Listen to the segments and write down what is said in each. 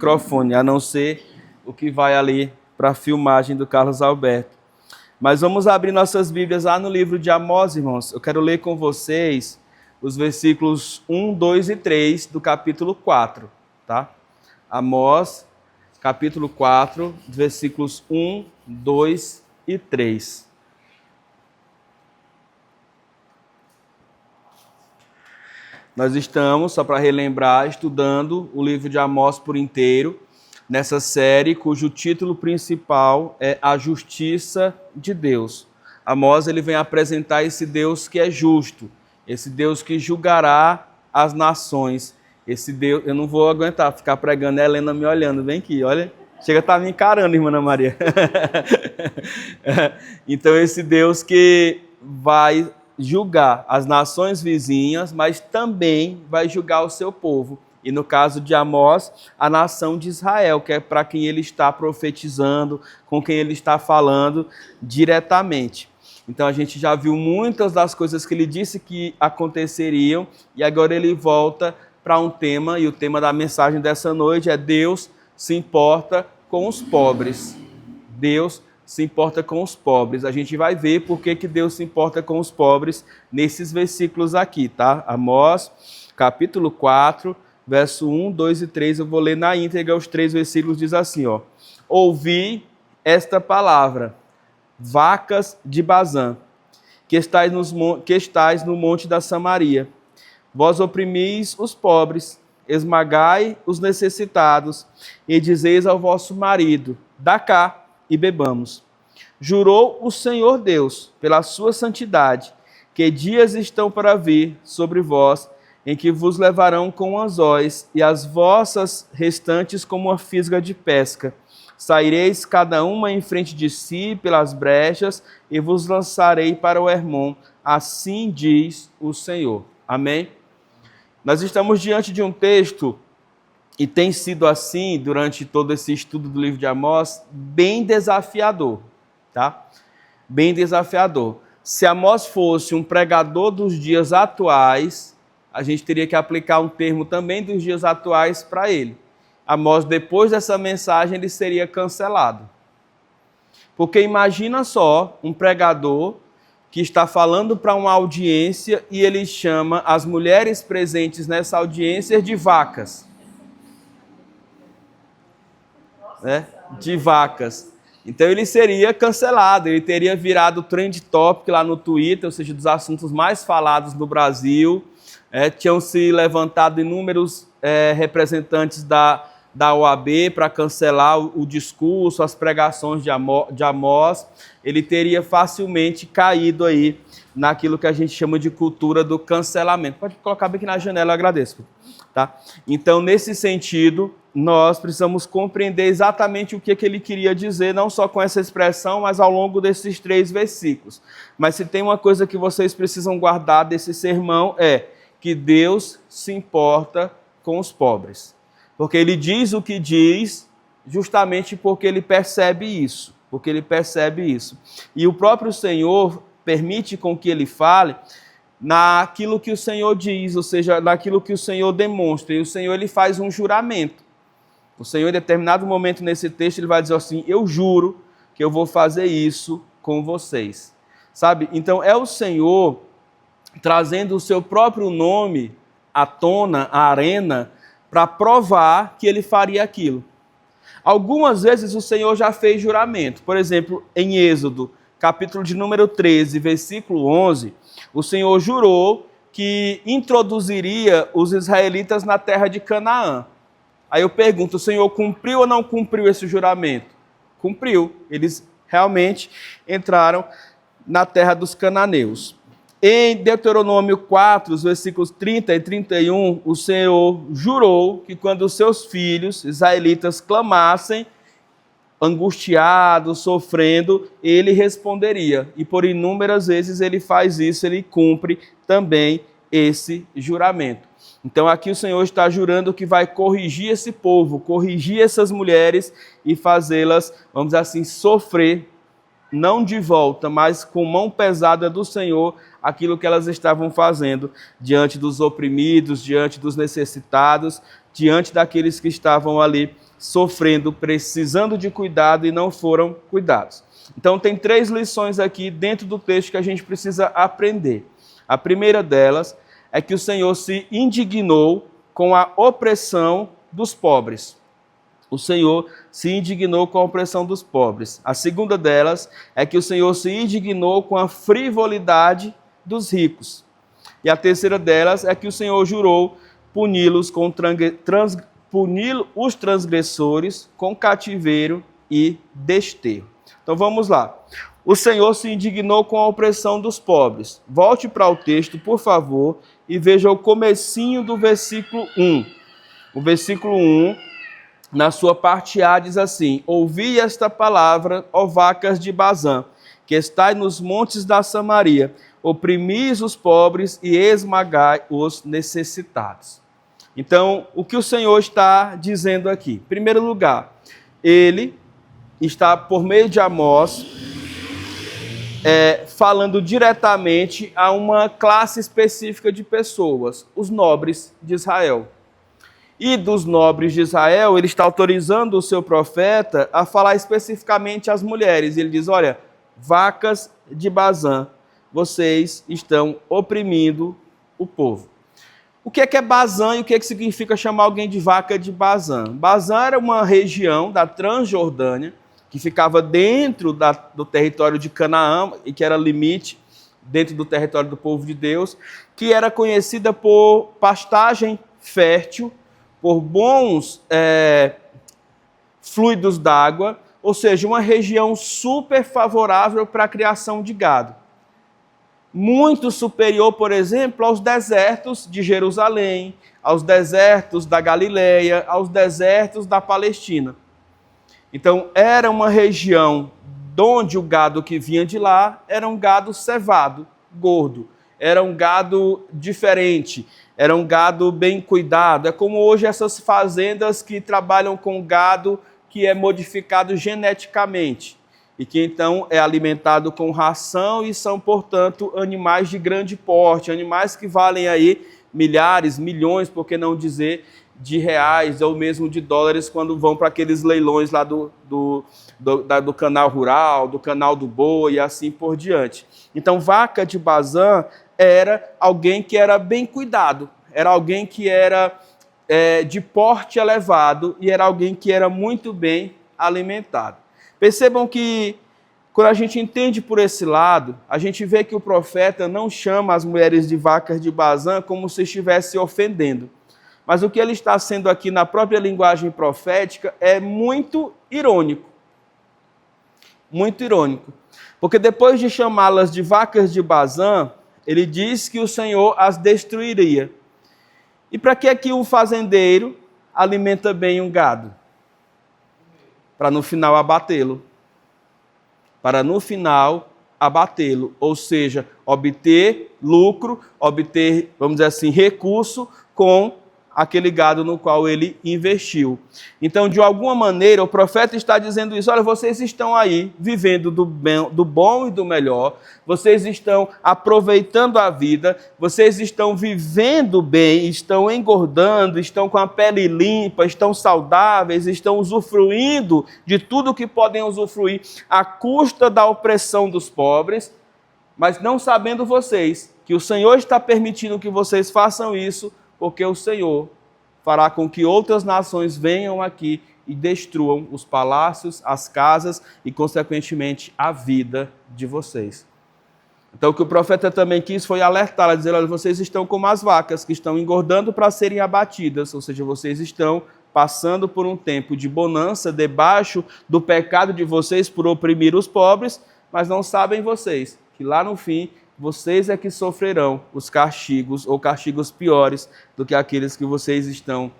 Microfone, a não ser o que vai ali para a filmagem do Carlos Alberto. Mas vamos abrir nossas Bíblias lá no livro de Amós, irmãos. Eu quero ler com vocês os versículos 1, 2 e 3 do capítulo 4, tá? Amós, capítulo 4, versículos 1, 2 e 3. Nós estamos, só para relembrar, estudando o livro de Amós por inteiro, nessa série cujo título principal é A Justiça de Deus. Amós ele vem apresentar esse Deus que é justo, esse Deus que julgará as nações. Esse Deus, eu não vou aguentar ficar pregando, a Helena me olhando, vem aqui, olha, chega a estar me encarando, irmã Ana Maria. Então esse Deus que vai julgar as nações vizinhas, mas também vai julgar o seu povo. E no caso de Amós, a nação de Israel, que é para quem ele está profetizando, com quem ele está falando diretamente. Então a gente já viu muitas das coisas que ele disse que aconteceriam, e agora ele volta para um tema, e o tema da mensagem dessa noite é Deus se importa com os pobres. Deus se importa com os pobres. A gente vai ver por que Deus se importa com os pobres nesses versículos aqui, tá? Amós, capítulo 4, verso 1, 2 e 3, eu vou ler na íntegra os 3 versículos, diz assim, ó. Ouvi esta palavra, vacas de Bazã, que estais no monte da Samaria. Vós oprimis os pobres, esmagai os necessitados, e dizeis ao vosso marido, dá cá, e bebamos. Jurou o Senhor Deus, pela sua santidade, que dias estão para vir sobre vós, em que vos levarão com anzóis, e as vossas restantes como uma fisga de pesca. Saireis cada uma em frente de si pelas brechas, e vos lançarei para o Hermon. Assim diz o Senhor. Amém? Nós estamos diante de um texto, e tem sido assim durante todo esse estudo do livro de Amós, bem desafiador, tá? Bem desafiador. Se Amós fosse um pregador dos dias atuais, a gente teria que aplicar um termo também dos dias atuais para ele. Amós, depois dessa mensagem, ele seria cancelado. Porque imagina só um pregador que está falando para uma audiência e ele chama as mulheres presentes nessa audiência de vacas. Né? De vacas. Então ele seria cancelado, ele teria virado trend topic lá no Twitter, ou seja, dos assuntos mais falados no Brasil. Tinham se levantado inúmeros representantes da OAB para cancelar o discurso, as pregações de Amós. Ele teria facilmente caído aí naquilo que a gente chama de cultura do cancelamento. Pode colocar bem aqui na janela, eu agradeço. Tá? Então, nesse sentido, nós precisamos compreender exatamente o que ele queria dizer, não só com essa expressão, mas ao longo desses 3 versículos. Mas se tem uma coisa que vocês precisam guardar desse sermão é que Deus se importa com os pobres. Porque ele diz o que diz justamente porque ele percebe isso. Porque ele percebe isso. E o próprio Senhor permite com que ele fale naquilo que o Senhor diz, ou seja, naquilo que o Senhor demonstra. E o Senhor ele faz um juramento. O Senhor, em determinado momento nesse texto, ele vai dizer assim, eu juro que eu vou fazer isso com vocês. Sabe? Então, é o Senhor trazendo o seu próprio nome à tona, à arena, para provar que ele faria aquilo. Algumas vezes o Senhor já fez juramento. Por exemplo, em Êxodo, capítulo de número 13, versículo 11, o Senhor jurou que introduziria os israelitas na terra de Canaã. Aí eu pergunto, o Senhor cumpriu ou não cumpriu esse juramento? Cumpriu. Eles realmente entraram na terra dos cananeus. Em Deuteronômio 4, os versículos 30 e 31, o Senhor jurou que quando os seus filhos israelitas clamassem, angustiados, sofrendo, ele responderia. E por inúmeras vezes ele faz isso, ele cumpre também esse juramento. Então aqui o Senhor está jurando que vai corrigir esse povo, corrigir essas mulheres e fazê-las, vamos dizer assim, sofrer, não de volta, mas com mão pesada do Senhor, aquilo que elas estavam fazendo diante dos oprimidos, diante dos necessitados, diante daqueles que estavam ali sofrendo, precisando de cuidado e não foram cuidados. Então tem 3 lições aqui dentro do texto que a gente precisa aprender. A primeira delas é que o Senhor se indignou com a opressão dos pobres. O Senhor se indignou com a opressão dos pobres. A segunda delas é que o Senhor se indignou com a frivolidade dos ricos. E a terceira delas é que o Senhor jurou punir os transgressores com cativeiro e desterro. Então vamos lá. O Senhor se indignou com a opressão dos pobres. Volte para o texto, por favor, e veja o comecinho do versículo 1. O versículo 1, na sua parte A, diz assim: ouvi esta palavra, ó vacas de Bazã, que estai nos montes da Samaria, oprimis os pobres e esmagai os necessitados. Então, o que o Senhor está dizendo aqui? Em primeiro lugar, ele está, por meio de Amós, falando diretamente a uma classe específica de pessoas, os nobres de Israel. E dos nobres de Israel, ele está autorizando o seu profeta a falar especificamente às mulheres. Ele diz: olha, vacas de Bazã, vocês estão oprimindo o povo. O que é Bazã e o que significa chamar alguém de vaca de Bazã? Bazã era uma região da Transjordânia, que ficava dentro do território de Canaã, e que era limite dentro do território do povo de Deus, que era conhecida por pastagem fértil, por bons fluidos d'água, ou seja, uma região super favorável para a criação de gado. Muito superior, por exemplo, aos desertos de Jerusalém, aos desertos da Galileia, aos desertos da Palestina. Então, era uma região onde o gado que vinha de lá era um gado cevado, gordo, era um gado diferente, era um gado bem cuidado. É como hoje essas fazendas que trabalham com gado que é modificado geneticamente e que então é alimentado com ração e são, portanto, animais de grande porte, animais que valem aí milhares, milhões, por que não dizer, de reais ou mesmo de dólares quando vão para aqueles leilões lá do canal rural, do canal do boi e assim por diante. Então, vaca de Bazã era alguém que era bem cuidado, era alguém que era de porte elevado e era alguém que era muito bem alimentado. Percebam que quando a gente entende por esse lado, a gente vê que o profeta não chama as mulheres de vacas de Bazã como se estivesse ofendendo. Mas o que ele está sendo aqui na própria linguagem profética é muito irônico. Muito irônico. Porque depois de chamá-las de vacas de Bazã, ele diz que o Senhor as destruiria. E para que um fazendeiro alimenta bem um gado? Para no final abatê-lo. Para no final abatê-lo. Ou seja, obter lucro, obter, vamos dizer assim, recurso com aquele gado no qual ele investiu. Então, de alguma maneira, o profeta está dizendo isso: olha, vocês estão aí vivendo do bom e do melhor, vocês estão aproveitando a vida, vocês estão vivendo bem, estão engordando, estão com a pele limpa, estão saudáveis, estão usufruindo de tudo que podem usufruir à custa da opressão dos pobres, mas não sabendo vocês que o Senhor está permitindo que vocês façam isso, porque o Senhor fará com que outras nações venham aqui e destruam os palácios, as casas e, consequentemente, a vida de vocês. Então, o que o profeta também quis foi alertá-la, dizer: olha, vocês estão como as vacas que estão engordando para serem abatidas, ou seja, vocês estão passando por um tempo de bonança, debaixo do pecado de vocês por oprimir os pobres, mas não sabem vocês que lá no fim vocês é que sofrerão os castigos, ou castigos piores do que aqueles que vocês estão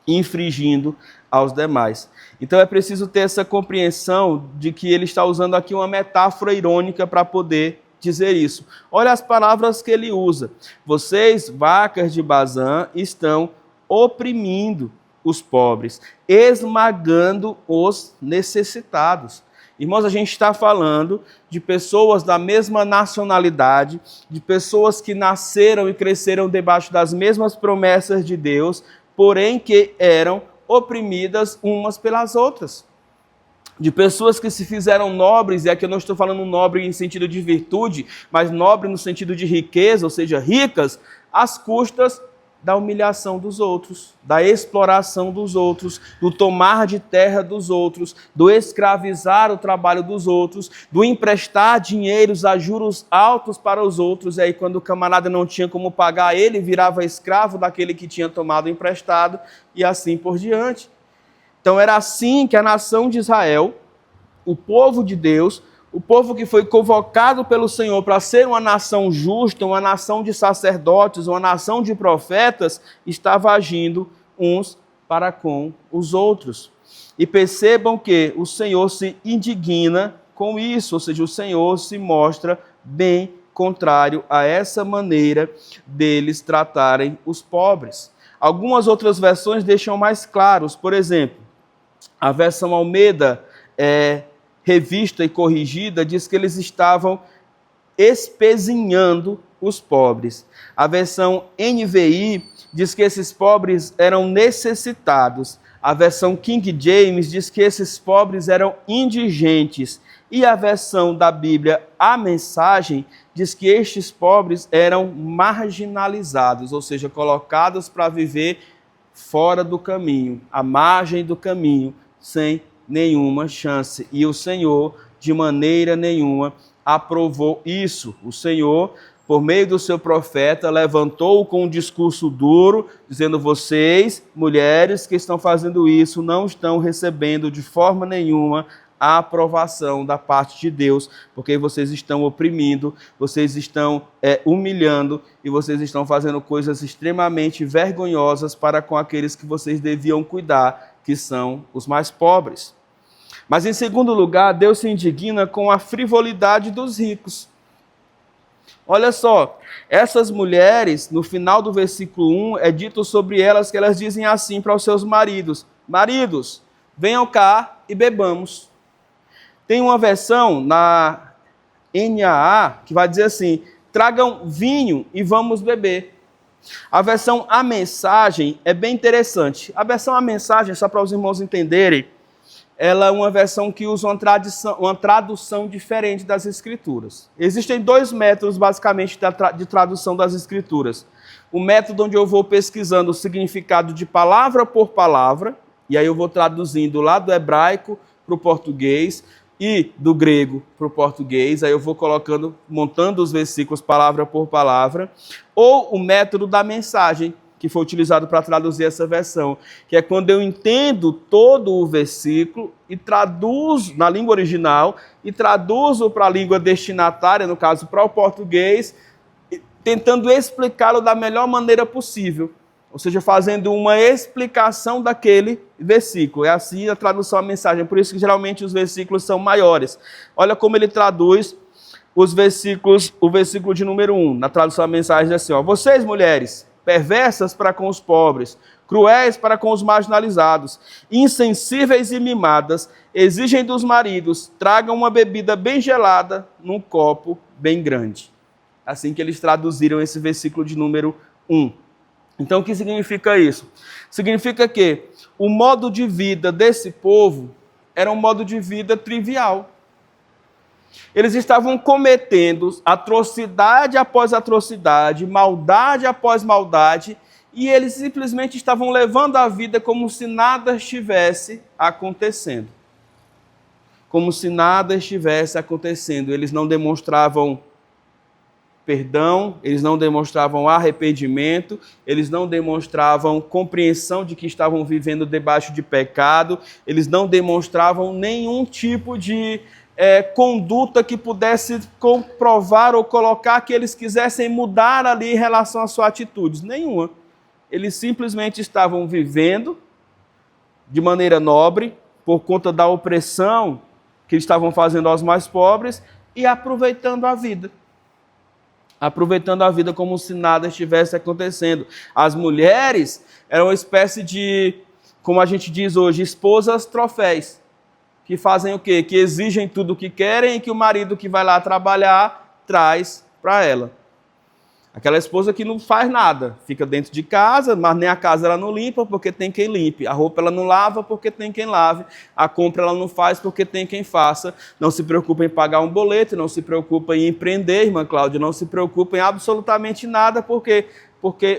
infringindo aos demais. Então é preciso ter essa compreensão de que ele está usando aqui uma metáfora irônica para poder dizer isso. Olha as palavras que ele usa. Vocês, vacas de Bazã, estão oprimindo os pobres, esmagando os necessitados. Irmãos, a gente está falando de pessoas da mesma nacionalidade, de pessoas que nasceram e cresceram debaixo das mesmas promessas de Deus, porém que eram oprimidas umas pelas outras. De pessoas que se fizeram nobres, e aqui eu não estou falando nobre em sentido de virtude, mas nobre no sentido de riqueza, ou seja, ricas, às custas da humilhação dos outros, da exploração dos outros, do tomar de terra dos outros, do escravizar o trabalho dos outros, do emprestar dinheiros a juros altos para os outros, e aí quando o camarada não tinha como pagar, ele virava escravo daquele que tinha tomado emprestado, e assim por diante. Então era assim que a nação de Israel, o povo de Deus, o povo que foi convocado pelo Senhor para ser uma nação justa, uma nação de sacerdotes, uma nação de profetas, estava agindo uns para com os outros. E percebam que o Senhor se indigna com isso, ou seja, o Senhor se mostra bem contrário a essa maneira deles tratarem os pobres. Algumas outras versões deixam mais claros, por exemplo, a versão Almeida revista e corrigida, diz que eles estavam espezinhando os pobres. A versão NVI diz que esses pobres eram necessitados. A versão King James diz que esses pobres eram indigentes. E a versão da Bíblia, a Mensagem, diz que estes pobres eram marginalizados, ou seja, colocados para viver fora do caminho, à margem do caminho, sem nenhuma chance. E o Senhor, de maneira nenhuma, aprovou isso. O Senhor, por meio do seu profeta, levantou com um discurso duro, dizendo: vocês, mulheres que estão fazendo isso, não estão recebendo de forma nenhuma a aprovação da parte de Deus, porque vocês estão oprimindo, vocês estão humilhando e vocês estão fazendo coisas extremamente vergonhosas para com aqueles que vocês deviam cuidar, que são os mais pobres. Mas, em segundo lugar, Deus se indigna com a frivolidade dos ricos. Olha só, essas mulheres, no final do versículo 1, é dito sobre elas que elas dizem assim para os seus maridos: maridos, venham cá e bebamos. Tem uma versão na NAA que vai dizer assim: tragam vinho e vamos beber. A versão A Mensagem é bem interessante. A versão A Mensagem, só para os irmãos entenderem, ela é uma versão que usa uma tradução diferente das Escrituras. Existem dois métodos, basicamente, de tradução das Escrituras. O método onde eu vou pesquisando o significado de palavra por palavra, e aí eu vou traduzindo lá do hebraico para o português e do grego para o português, aí eu vou montando os versículos palavra por palavra, ou o método da Mensagem, que foi utilizado para traduzir essa versão, que é quando eu entendo todo o versículo e traduzo na língua original e traduzo para a língua destinatária, no caso para o português, tentando explicá-lo da melhor maneira possível, ou seja, fazendo uma explicação daquele versículo. É assim a tradução à Mensagem, por isso que geralmente os versículos são maiores. Olha como ele traduz os versículos, o versículo de número 1, na tradução à Mensagem, diz assim: vocês, mulheres, perversas para com os pobres, cruéis para com os marginalizados, insensíveis e mimadas, exigem dos maridos, tragam uma bebida bem gelada num copo bem grande. Assim que eles traduziram esse versículo de número 1. Então, o que significa isso? Significa que o modo de vida desse povo era um modo de vida trivial. Eles estavam cometendo atrocidade após atrocidade, maldade após maldade, e eles simplesmente estavam levando a vida como se nada estivesse acontecendo. Como se nada estivesse acontecendo. Eles não demonstravam perdão, eles não demonstravam arrependimento, eles não demonstravam compreensão de que estavam vivendo debaixo de pecado, eles não demonstravam nenhum tipo de conduta que pudesse comprovar ou colocar que eles quisessem mudar ali em relação às suas atitudes. Nenhuma. Eles simplesmente estavam vivendo de maneira nobre, por conta da opressão que estavam fazendo aos mais pobres, e aproveitando a vida. Aproveitando a vida como se nada estivesse acontecendo. As mulheres eram uma espécie de, como a gente diz hoje, esposas troféus. Que fazem o quê? Que exigem tudo o que querem e que o marido que vai lá trabalhar traz para ela. Aquela esposa que não faz nada, fica dentro de casa, mas nem a casa ela não limpa porque tem quem limpe. A roupa ela não lava porque tem quem lave. A compra ela não faz porque tem quem faça. Não se preocupa em pagar um boleto, não se preocupa em empreender, irmã Cláudia, não se preocupa em absolutamente nada, porque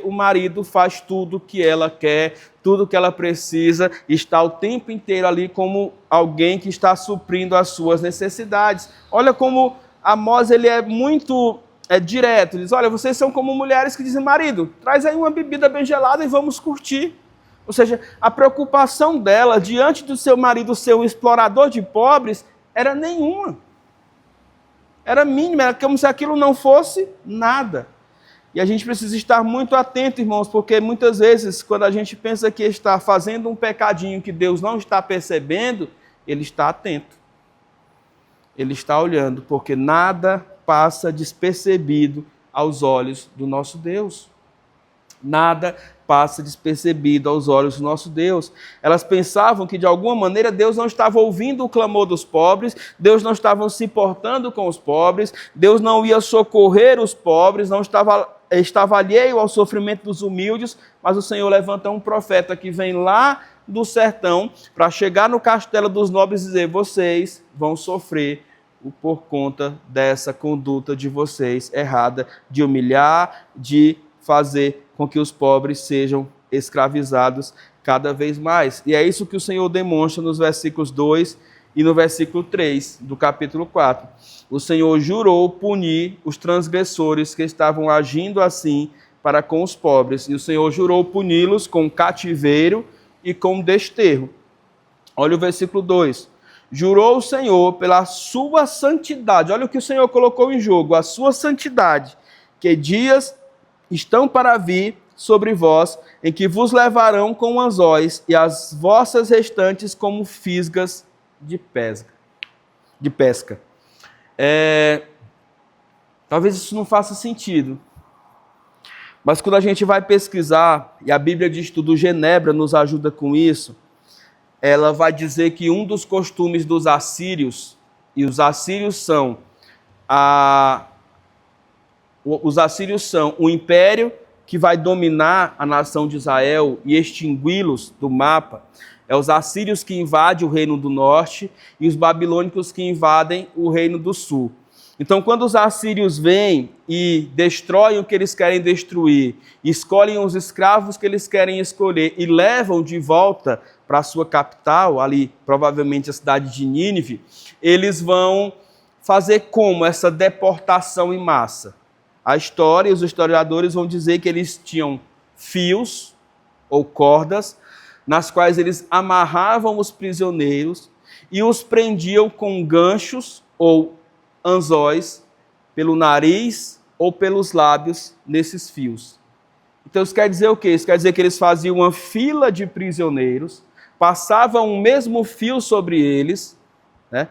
o marido faz tudo que ela quer, tudo que ela precisa, está o tempo inteiro ali como alguém que está suprindo as suas necessidades. Olha como Amós ele é muito direto, ele diz, olha, vocês são como mulheres que dizem, marido, traz aí uma bebida bem gelada e vamos curtir. Ou seja, a preocupação dela diante do seu marido ser um explorador de pobres era nenhuma. Era mínima, era como se aquilo não fosse nada. E a gente precisa estar muito atento, irmãos, porque muitas vezes, quando a gente pensa que está fazendo um pecadinho que Deus não está percebendo, Ele está atento. Ele está olhando, porque nada passa despercebido aos olhos do nosso Deus. Nada passa despercebido aos olhos do nosso Deus. Elas pensavam que de alguma maneira Deus não estava ouvindo o clamor dos pobres, Deus não estava se importando com os pobres, Deus não ia socorrer os pobres, não estava alheio ao sofrimento dos humildes, mas o Senhor levanta um profeta que vem lá do sertão para chegar no castelo dos nobres e dizer, vocês vão sofrer por conta dessa conduta de vocês errada, de humilhar, de fazer com que os pobres sejam escravizados cada vez mais. E é isso que o Senhor demonstra nos versículos 2 e no versículo 3 do capítulo 4. O Senhor jurou punir os transgressores que estavam agindo assim para com os pobres. E o Senhor jurou puni-los com cativeiro e com desterro. Olha o versículo 2. Jurou o Senhor pela sua santidade. Olha o que o Senhor colocou em jogo, a sua santidade, que dias estão para vir sobre vós, em que vos levarão com anzóis e as vossas restantes como fisgas de pesca. Talvez isso não faça sentido, mas quando a gente vai pesquisar, e a Bíblia de Estudo Genebra nos ajuda com isso, ela vai dizer que um dos costumes dos assírios, e os assírios são o império que vai dominar a nação de Israel e extingui-los do mapa, é os assírios que invadem o reino do norte e os babilônicos que invadem o reino do sul. Então, quando os assírios vêm e destroem o que eles querem destruir, escolhem os escravos que eles querem escolher e levam de volta para a sua capital, ali provavelmente a cidade de Nínive, eles vão fazer como essa deportação em massa? A história e os historiadores vão dizer que eles tinham fios ou cordas nas quais eles amarravam os prisioneiros e os prendiam com ganchos ou anzóis pelo nariz ou pelos lábios nesses fios. Então isso quer dizer o quê? Isso quer dizer que eles faziam uma fila de prisioneiros, passavam o mesmo fio sobre eles, né?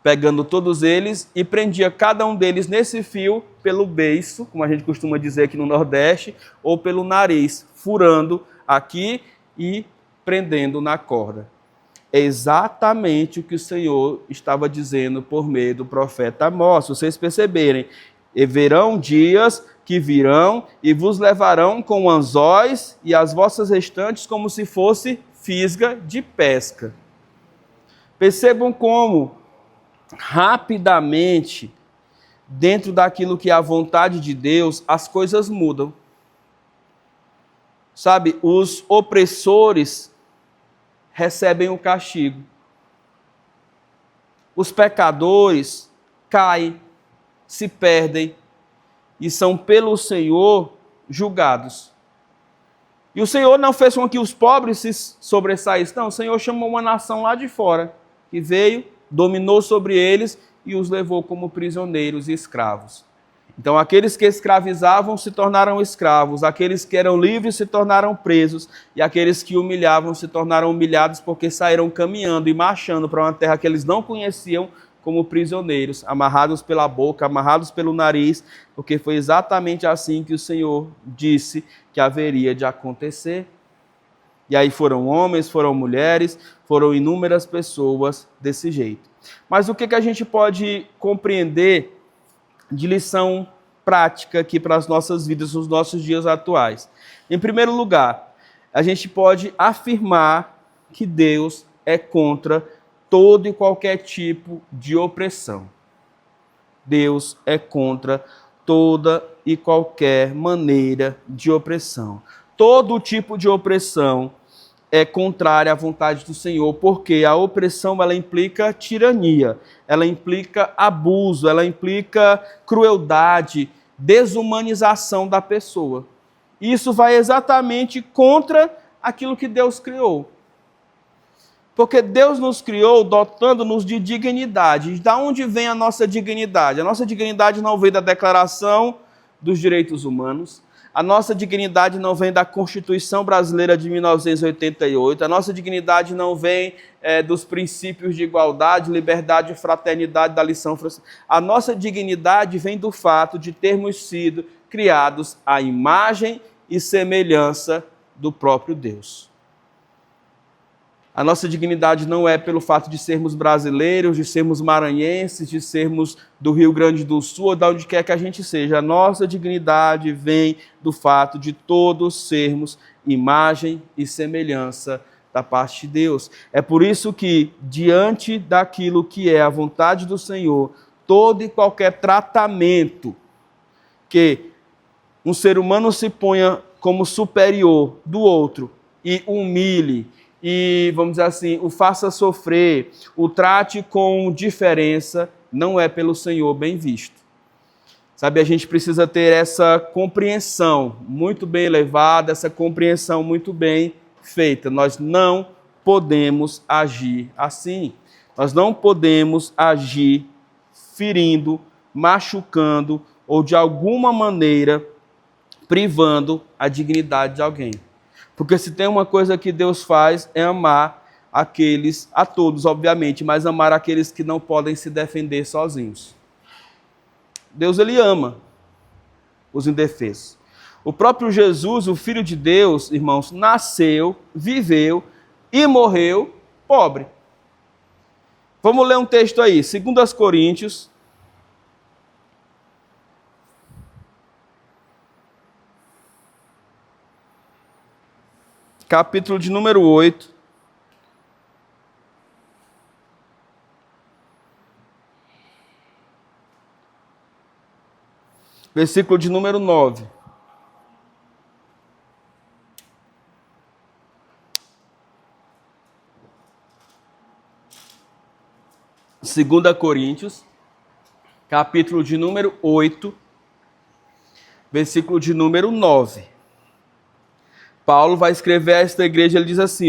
Pegando todos eles e prendia cada um deles nesse fio pelo beiço, como a gente costuma dizer aqui no Nordeste, ou pelo nariz, furando aqui e prendendo na corda. É exatamente o que o Senhor estava dizendo por meio do profeta Amós. Se vocês perceberem, e verão dias que virão e vos levarão com anzóis e as vossas restantes como se fosse fisga de pesca. Percebam como rapidamente, dentro daquilo que é a vontade de Deus, as coisas mudam. Sabe, os opressores recebem o castigo. Os pecadores caem, se perdem e são pelo Senhor julgados. E o Senhor não fez com que os pobres se sobressaíssem, não, o Senhor chamou uma nação lá de fora, que veio, dominou sobre eles e os levou como prisioneiros e escravos. Então, aqueles que escravizavam se tornaram escravos, aqueles que eram livres se tornaram presos, e aqueles que humilhavam se tornaram humilhados porque saíram caminhando e marchando para uma terra que eles não conheciam como prisioneiros, amarrados pela boca, amarrados pelo nariz, porque foi exatamente assim que o Senhor disse que haveria de acontecer. E aí foram homens, foram mulheres, foram inúmeras pessoas desse jeito. Mas o que a gente pode compreender de lição prática aqui para as nossas vidas, nos nossos dias atuais. Em primeiro lugar, a gente pode afirmar que Deus é contra todo e qualquer tipo de opressão. Deus é contra toda e qualquer maneira de opressão. Todo tipo de opressão é contrária à vontade do Senhor, porque a opressão ela implica tirania, ela implica abuso, ela implica crueldade, desumanização da pessoa. Isso vai exatamente contra aquilo que Deus criou. Porque Deus nos criou dotando-nos de dignidade. Da onde vem a nossa dignidade? A nossa dignidade não vem da Declaração dos Direitos Humanos. A nossa dignidade não vem da Constituição Brasileira de 1988. A nossa dignidade não vem dos princípios de igualdade, liberdade e fraternidade da lição francesa. A nossa dignidade vem do fato de termos sido criados à imagem e semelhança do próprio Deus. A nossa dignidade não é pelo fato de sermos brasileiros, de sermos maranhenses, de sermos do Rio Grande do Sul, ou de onde quer que a gente seja. A nossa dignidade vem do fato de todos sermos imagem e semelhança da parte de Deus. É por isso que, diante daquilo que é a vontade do Senhor, todo e qualquer tratamento que um ser humano se ponha como superior do outro e humilhe, e, vamos dizer assim, o faça sofrer, o trate com diferença, não é pelo Senhor bem visto. Sabe, a gente precisa ter essa compreensão muito bem elevada, essa compreensão muito bem feita. Nós não podemos agir assim. Nós não podemos agir ferindo, machucando ou, de alguma maneira, privando a dignidade de alguém. Porque se tem uma coisa que Deus faz é amar aqueles, a todos, obviamente, mas amar aqueles que não podem se defender sozinhos. Deus, ele ama os indefesos. O próprio Jesus, o Filho de Deus, irmãos, nasceu, viveu e morreu pobre. Vamos ler um texto aí, 2 Coríntios, capítulo de número 8. Versículo de número 9. Segunda Coríntios, capítulo de número 8, versículo de número 9. Paulo vai escrever a esta igreja, ele diz assim,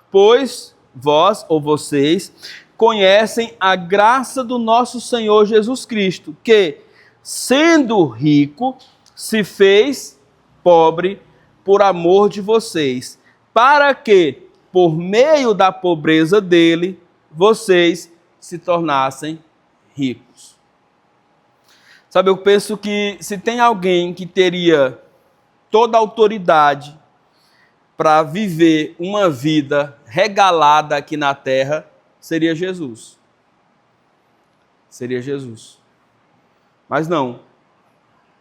pois vós ou vocês conhecem a graça do nosso Senhor Jesus Cristo, que, sendo rico, se fez pobre por amor de vocês, para que, por meio da pobreza dele, vocês se tornassem ricos. Sabe, eu penso que se tem alguém que teria toda a autoridade para viver uma vida regalada aqui na terra, seria Jesus. Seria Jesus. Mas não.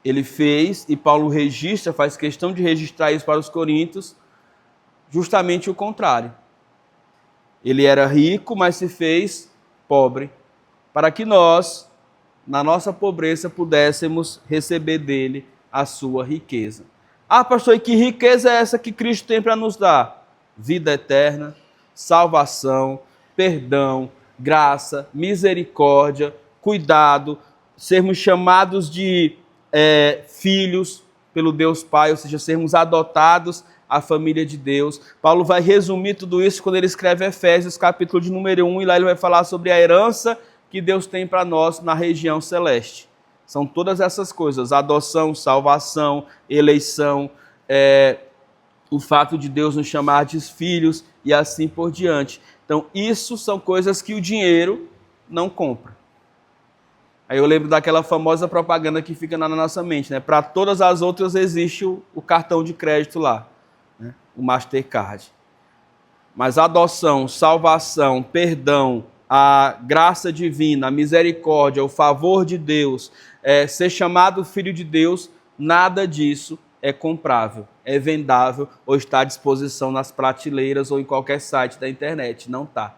Ele fez, e Paulo registra, faz questão de registrar isso para os coríntios, justamente o contrário. Ele era rico, mas se fez pobre, para que nós, na nossa pobreza, pudéssemos receber dele a sua riqueza. Ah, pastor, e que riqueza é essa que Cristo tem para nos dar? Vida eterna, salvação, perdão, graça, misericórdia, cuidado, sermos chamados de filhos pelo Deus Pai, ou seja, sermos adotados à família de Deus. Paulo vai resumir tudo isso quando ele escreve Efésios, capítulo de número 1, e lá ele vai falar sobre a herança que Deus tem para nós na região celeste. São todas essas coisas, adoção, salvação, eleição, o fato de Deus nos chamar de filhos e assim por diante. Então, isso são coisas que o dinheiro não compra. Aí eu lembro daquela famosa propaganda que fica na nossa mente, né? Para todas as outras existe o cartão de crédito lá, né? O Mastercard. Mas adoção, salvação, perdão, a graça divina, a misericórdia, o favor de Deus, ser chamado filho de Deus, nada disso é comprável, é vendável ou está à disposição nas prateleiras ou em qualquer site da internet. Não está.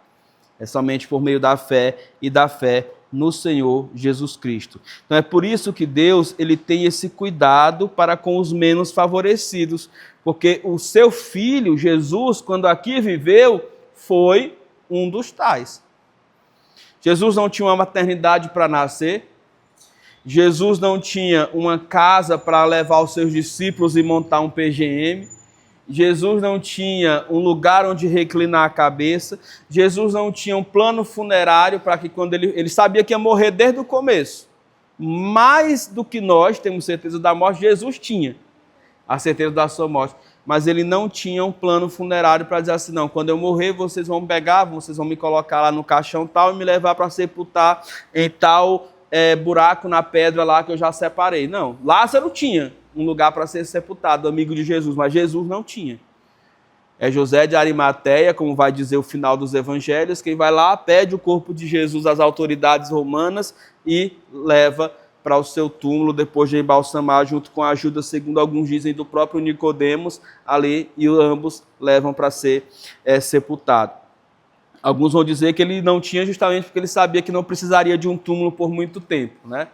É somente por meio da fé e da fé no Senhor Jesus Cristo. Então é por isso que Deus ele tem esse cuidado para com os menos favorecidos, porque o seu filho, Jesus, quando aqui viveu, foi um dos tais. Jesus não tinha uma maternidade para nascer, Jesus não tinha uma casa para levar os seus discípulos e montar um PGM, Jesus não tinha um lugar onde reclinar a cabeça, Jesus não tinha um plano funerário para que quando ele sabia que ia morrer desde o começo. Mais do que nós temos certeza da morte, Jesus tinha a certeza da sua morte. Mas ele não tinha um plano funerário para dizer assim, não, quando eu morrer vocês vão pegar, vocês vão me colocar lá no caixão tal e me levar para sepultar em tal buraco na pedra lá que eu já separei. Não, Lázaro tinha um lugar para ser sepultado, amigo de Jesus, mas Jesus não tinha. É José de Arimateia, como vai dizer o final dos evangelhos, quem vai lá, pede o corpo de Jesus às autoridades romanas e leva para o seu túmulo, depois de embalsamar, junto com a ajuda, segundo alguns dizem, do próprio Nicodemos, ali, e ambos levam para ser sepultado. Alguns vão dizer que ele não tinha justamente porque ele sabia que não precisaria de um túmulo por muito tempo, né?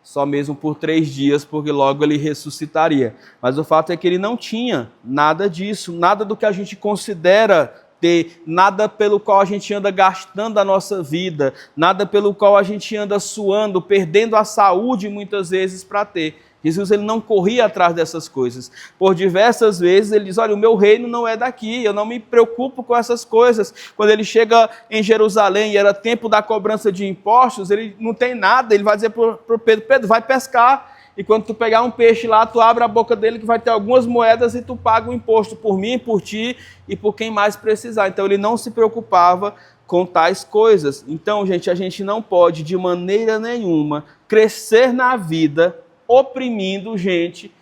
Só mesmo por 3 dias, porque logo ele ressuscitaria. Mas o fato é que ele não tinha nada disso, nada do que a gente considera ter, nada pelo qual a gente anda gastando a nossa vida, nada pelo qual a gente anda suando, perdendo a saúde muitas vezes para ter. Jesus ele não corria atrás dessas coisas. Por diversas vezes ele diz, olha, o meu reino não é daqui, eu não me preocupo com essas coisas. Quando ele chega em Jerusalém e era tempo da cobrança de impostos, ele não tem nada, ele vai dizer para o Pedro, Pedro, vai pescar, e quando tu pegar um peixe lá, tu abre a boca dele que vai ter algumas moedas e tu paga o imposto por mim, por ti e por quem mais precisar. Então ele não se preocupava com tais coisas. Então, gente, a gente não pode de maneira nenhuma crescer na vida oprimindo gente,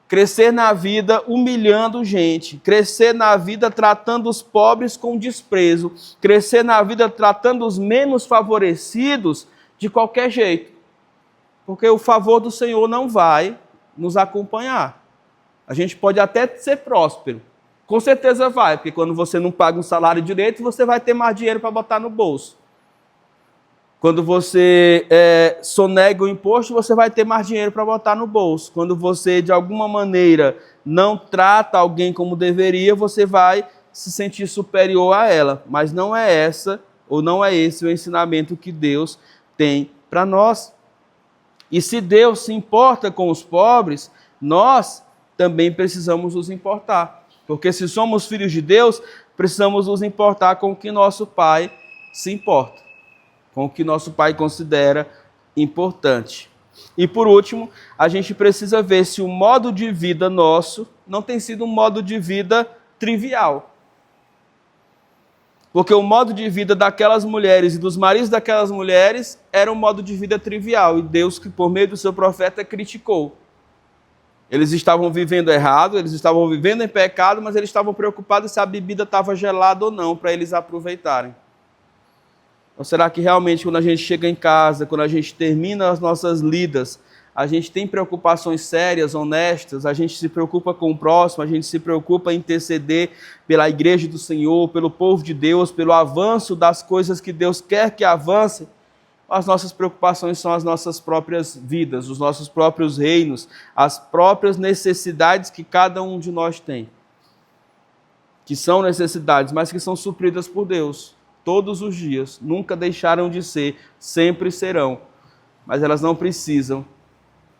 crescer na vida humilhando gente, crescer na vida tratando os pobres com desprezo, crescer na vida tratando os menos favorecidos de qualquer jeito. Porque o favor do Senhor não vai nos acompanhar. A gente pode até ser próspero, com certeza vai, porque quando você não paga um salário direito, você vai ter mais dinheiro para botar no bolso. Quando você sonega o imposto, você vai ter mais dinheiro para botar no bolso. Quando você, de alguma maneira, não trata alguém como deveria, você vai se sentir superior a ela. Mas não é essa, ou não é esse o ensinamento que Deus tem para nós. E se Deus se importa com os pobres, nós também precisamos nos importar. Porque se somos filhos de Deus, precisamos nos importar com o que nosso Pai se importa, com o que nosso Pai considera importante. E por último, a gente precisa ver se o modo de vida nosso não tem sido um modo de vida trivial. Porque o modo de vida daquelas mulheres e dos maridos daquelas mulheres era um modo de vida trivial. E Deus, que por meio do seu profeta, criticou. Eles estavam vivendo errado, eles estavam vivendo em pecado, mas eles estavam preocupados se a bebida estava gelada ou não, para eles aproveitarem. Ou será que realmente quando a gente chega em casa, quando a gente termina as nossas lidas, a gente tem preocupações sérias, honestas, a gente se preocupa com o próximo, a gente se preocupa em interceder pela igreja do Senhor, pelo povo de Deus, pelo avanço das coisas que Deus quer que avance? As nossas preocupações são as nossas próprias vidas, os nossos próprios reinos, as próprias necessidades que cada um de nós tem. Que são necessidades, mas que são supridas por Deus. Todos os dias, nunca deixaram de ser, sempre serão, mas elas não precisam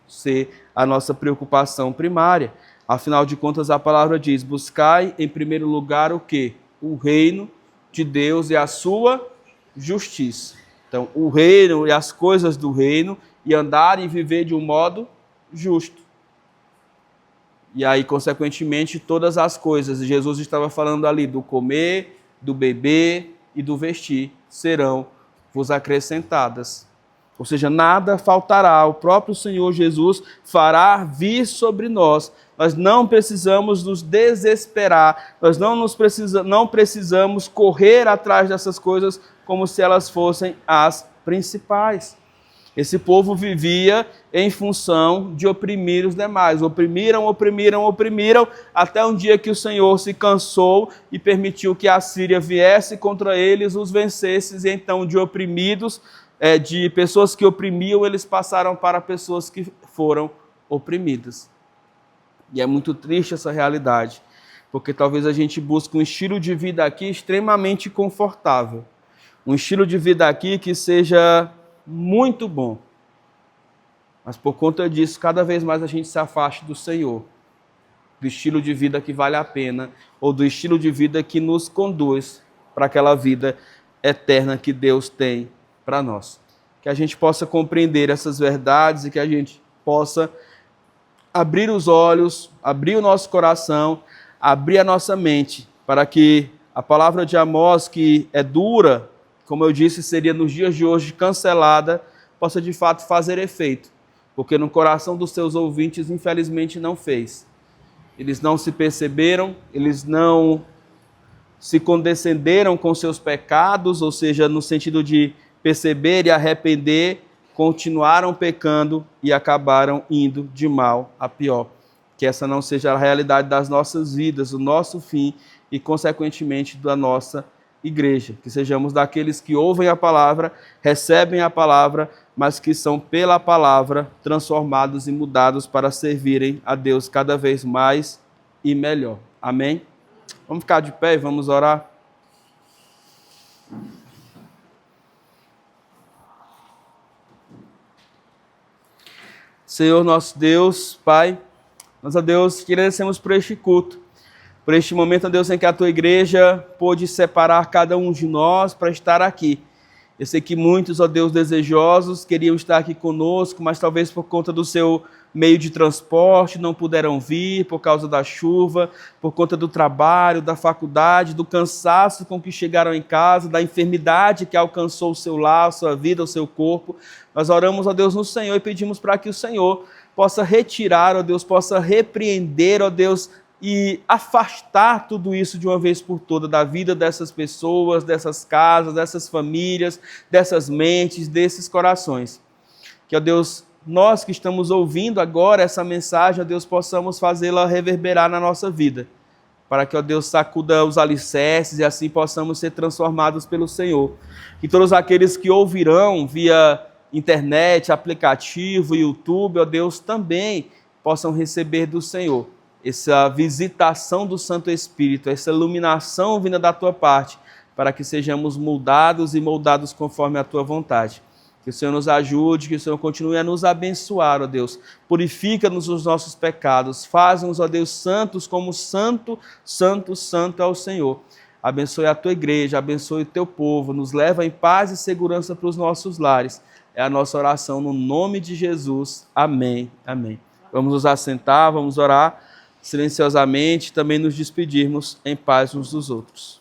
ser a nossa preocupação primária. Afinal de contas, a palavra diz, buscai em primeiro lugar o quê? O reino de Deus e a sua justiça. Então, o reino e as coisas do reino e andar e viver de um modo justo. E aí, consequentemente, todas as coisas, Jesus estava falando ali do comer, do beber e do vestir, serão vos acrescentadas. Ou seja, nada faltará, o próprio Senhor Jesus fará vir sobre nós Nós não precisamos nos desesperar, nós não precisamos correr atrás dessas coisas como se elas fossem as principais. Esse povo vivia em função de oprimir os demais. Oprimiram, até um dia que o Senhor se cansou e permitiu que a Síria viesse contra eles, os vencesse, e então de oprimidos, de pessoas que oprimiam, eles passaram para pessoas que foram oprimidas. E é muito triste essa realidade, porque talvez a gente busque um estilo de vida aqui extremamente confortável. Um estilo de vida aqui que seja muito bom. Mas por conta disso, cada vez mais a gente se afasta do Senhor, do estilo de vida que vale a pena, ou do estilo de vida que nos conduz para aquela vida eterna que Deus tem para nós. Que a gente possa compreender essas verdades e que a gente possa abrir os olhos, abrir o nosso coração, abrir a nossa mente, para que a palavra de Amós, que é dura, como eu disse, seria nos dias de hoje cancelada, possa de fato fazer efeito, porque no coração dos seus ouvintes, infelizmente, não fez. Eles não se perceberam, eles não se condescenderam com seus pecados, ou seja, no sentido de perceber e arrepender, continuaram pecando e acabaram indo de mal a pior. Que essa não seja a realidade das nossas vidas, o nosso fim e, consequentemente, da nossa igreja. Que sejamos daqueles que ouvem a palavra, recebem a palavra, mas que são pela palavra transformados e mudados para servirem a Deus cada vez mais e melhor. Amém? Vamos ficar de pé e vamos orar. Senhor nosso Deus, Pai, nós, a Deus, te agradecemos por este culto, por este momento, a Deus, em que a Tua igreja pôde separar cada um de nós para estar aqui. Eu sei que muitos, ó Deus, desejosos queriam estar aqui conosco, mas talvez por conta do seu meio de transporte não puderam vir por causa da chuva, por conta do trabalho, da faculdade, do cansaço com que chegaram em casa, da enfermidade que alcançou o seu lar, a sua vida, o seu corpo. Nós oramos, ó Deus, no Senhor e pedimos para que o Senhor possa retirar, ó Deus, possa repreender, ó Deus, e afastar tudo isso de uma vez por toda da vida dessas pessoas, dessas casas, dessas famílias, dessas mentes, desses corações. Que, ó Deus, nós que estamos ouvindo agora essa mensagem, ó Deus, possamos fazê-la reverberar na nossa vida, para que, ó Deus, sacuda os alicerces e assim possamos ser transformados pelo Senhor. Que todos aqueles que ouvirão via internet, aplicativo, YouTube, ó Deus, também possam receber do Senhor essa visitação do Santo Espírito, essa iluminação vinda da Tua parte, para que sejamos moldados e moldados conforme a Tua vontade. Que o Senhor nos ajude, que o Senhor continue a nos abençoar, ó Deus. Purifica-nos os nossos pecados, faz-nos, ó Deus, santos como santo, santo, santo é o Senhor. Abençoe a Tua igreja, abençoe o Teu povo, nos leva em paz e segurança para os nossos lares. É a nossa oração no nome de Jesus. Amém. Amém. Vamos nos assentar, vamos orar silenciosamente, também nos despedirmos em paz uns dos outros.